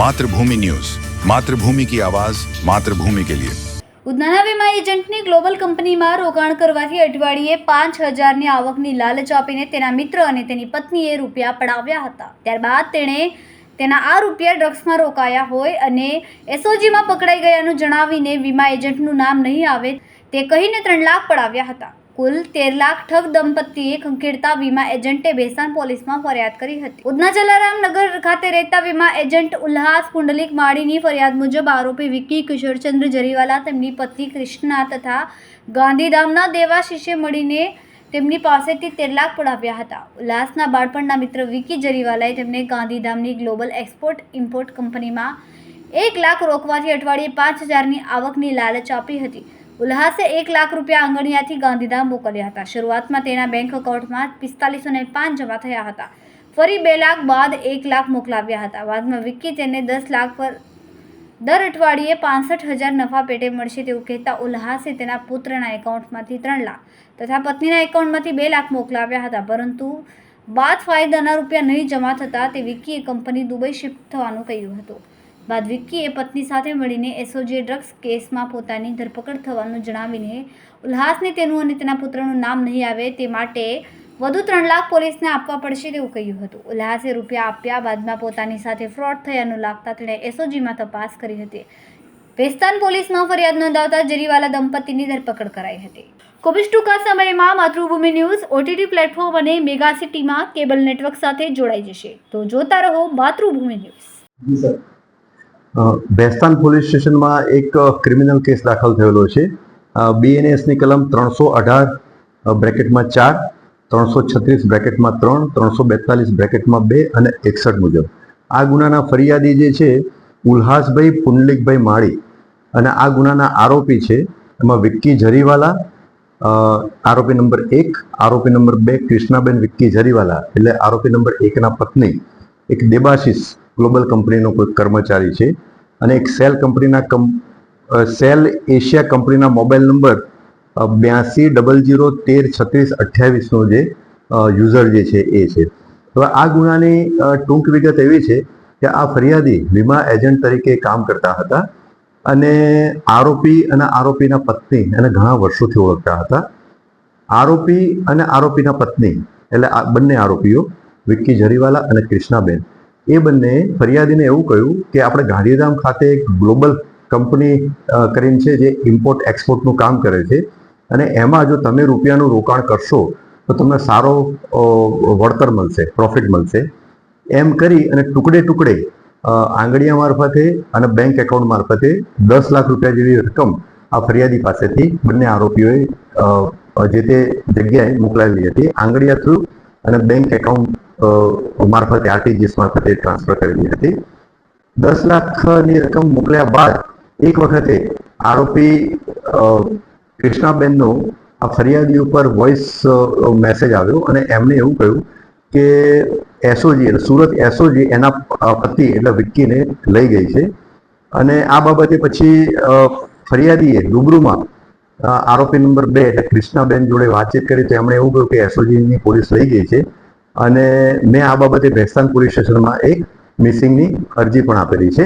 मातृभूमि न्यूज, मातृभूमि की आवाज, मातृभूमि के लिए। ઉધનાના વીમા એજન્ટની ગ્લોબલ કંપનીમાં રોકાણ કરવાથી અઠવાડિયે 5,000ની આવકની લાલચ આપીને તેના મિત્ર અને તેની પત્નીએ રૂપિયા પડાવ્યા હતા. ત્યારબાદ તેણે તેના આ રૂપિયા ડ્રગ્સમાં રોકાયા હોય અને એસઓજીમાં પકડાઈ ગયાનું જણાવીને વીમા એજન્ટનું નામ નહીં આવે તે કહીને 3 લાખ પડાવ્યા હતા. કુલ 13 લાખ ઠગ દંપતીએ ખંખેરતા વીમા એજન્ટે ભેસાણ પોલીસમાં ફરિયાદ કરી હતી. ઉધના જલારામ નગર ખાતે રહેતા વીમા એજન્ટ ઉલ્લાસ પુંડલિક માળીની ફરિયાદ મુજબ આરોપી વિક્કી કિશોરચંદ્ર જરીવાલા તેમની પત્ની કૃષ્ણા તથા ગાંધીધામના દેવાશીષે મળીને તેમની પાસેથી 13 લાખ પડાવ્યા હતા. ઉલ્લાસના બાળપણના મિત્ર વિક્કી જરીવાલાએ તેમને ગાંધીધામની ગ્લોબલ એક્સપોર્ટ ઇમ્પોર્ટ કંપનીમાં 1 લાખ રોકવાથી અઠવાડિયે 5,000ની આવકની લાલચ આપી હતી. ઉલ્લાસે 1 લાખ રૂપિયા આંગણિયાથી ગાંધીધામ મોકલ્યા હતા. શરૂઆતમાં તેના બેંક એકાઉન્ટમાં 4505 જમા થયા હતા. ફરી 2 લાખ બાદ 1 લાખ મોકલાવ્યા હતા. બાદમાં વિક્કી તેને 10 લાખ પર દર અઠવાડિયે 65,000 નફા પેટે મળશે તેવું કહેતા ઉલ્લાસે તેના પુત્રના એકાઉન્ટમાંથી 3 લાખ તથા પત્નીના એકાઉન્ટમાંથી 2 લાખ મોકલાવ્યા હતા. પરંતુ બાદ ફાયદાના રૂપિયા નહીં જમા થતાં તે વિક્કીએ કંપની દુબઈ શિફ્ટ થવાનું કહ્યું હતું. બાદ વિક્કીએ પત્ની સાથે મળીને એસઓજી ડ્રગ્સ કેસમાં પોતાની ધરપકડ થવાનું જણાવીને ઉલ્લાસને તેનું અને તેના પુત્રનું નામ નહીં આવે તે માટે વધુ 3 લાખ પોલીસને આપવા પડશે તેવું કહ્યું હતું. ઉલ્લાસે રૂપિયા આપ્યા બાદમાં પોતાની સાથે ફ્રોડ થયાનું લાગતા તેણે એસઓજીમાં તપાસ કરી હતી. ભેસ્તાન પોલીસમાં ફરિયાદ નોંધાવતા જરીવાલા દંપતીની ધરપકડ કરાઈ હતી. ખૂબ જ ટૂંકા સમયમાં માતૃભૂમિ ન્યૂઝ ઓટીટી પ્લેટફોર્મ અને મેગા સિટીમાં કેબલ નેટવર્ક સાથે જોડાઈ જશે. તો જોતા રહો માતૃભૂમિ ન્યૂઝ. ભેસ્તાન પોલીસ સ્ટેશનમાં એક ક્રિમિનલ કેસ દાખલ થયેલો છે. બીએનએસની કલમ 318 બ્રેકેટમાં 4, 336 બ્રેકેટમાં 3, 342 બ્રેકેટમાં 2 અને 61 મુજબ આ ગુનાના ફરિયાદી જે છે ઉલ્હાસભાઈ પુંડલિકભાઈ માળી અને આ ગુનાના આરોપી છે એમાં વિક્કી જરીવાલા આરોપી નંબર 1, આરોપી નંબર 2 કૃષ્ણાબેન વિક્કી જરીવાલા એટલે આરોપી નંબર 1ના પત્ની એક દેબાશીષ ગ્લોબલ કંપનીનો કોઈ કર્મચારી છે અને એક સેલ એશિયા કંપનીના મોબાઈલ નંબર 8200133628નો જે યુઝર જે છે એ છે. હવે આ ગુનાની ટૂંક વિગત એવી છે કે આ ફરિયાદી વીમા એજન્ટ તરીકે કામ કરતા હતા અને આરોપી અને આરોપીના પત્ની એને ઘણા વર્ષોથી ઓળખતા હતા. આરોપી અને આરોપીના પત્ની એટલે આ બંને આરોપીઓ વિક્કી જરીવાલા અને કૃષ્ણાબેન એ બંને ફરિયાદીને એવું કહ્યું કે આપણે ગાંધીધામ ખાતે એક ગ્લોબલ કંપની કરીને છે જે ઇમ્પોર્ટ એક્સપોર્ટનું કામ કરે છે અને એમાં જો તમે રૂપિયાનું રોકાણ કરશો તો તમને સારો વળતર મળશે, પ્રોફિટ મળશે એમ કરી અને ટુકડે ટુકડે આંગળીયા મારફતે અને બેંક એકાઉન્ટ મારફતે 10 લાખ રૂપિયા જેવી રકમ આ ફરિયાદી પાસેથી બંને આરોપીઓએ જે તે જગ્યાએ મોકલાવેલી હતી. આંગળીયા થ્રુ અને બેંક એકાઉન્ટ મારફતે આરટીજીએસ મારફતે ટ્રાન્સફર કરેલી હતી. 10 લાખની રકમ મોકલ્યા બાદ એક વખતે આરોપી કૃષ્ણાબેનનો આ ફરિયાદી ઉપર વોઇસ મેસેજ આવ્યો અને એમને એવું કહ્યું કે એસઓજી એટલે સુરત એસઓજી એના પતિ એટલે વિક્કીને લઈ ગઈ છે અને આ બાબતે પછી ફરિયાદીએ રૂબરૂમાં આરોપી નંબર 2 એટલે કૃષ્ણાબેન જોડે વાતચીત કરી તો એમણે એવું કહ્યું કે એસઓજીની પોલીસ લઈ ગઈ છે અને મેં આ બાબતે ભેસ્તાન પોલીસ સ્ટેશનમાં એક મિસિંગની અરજી પણ આપેલી છે.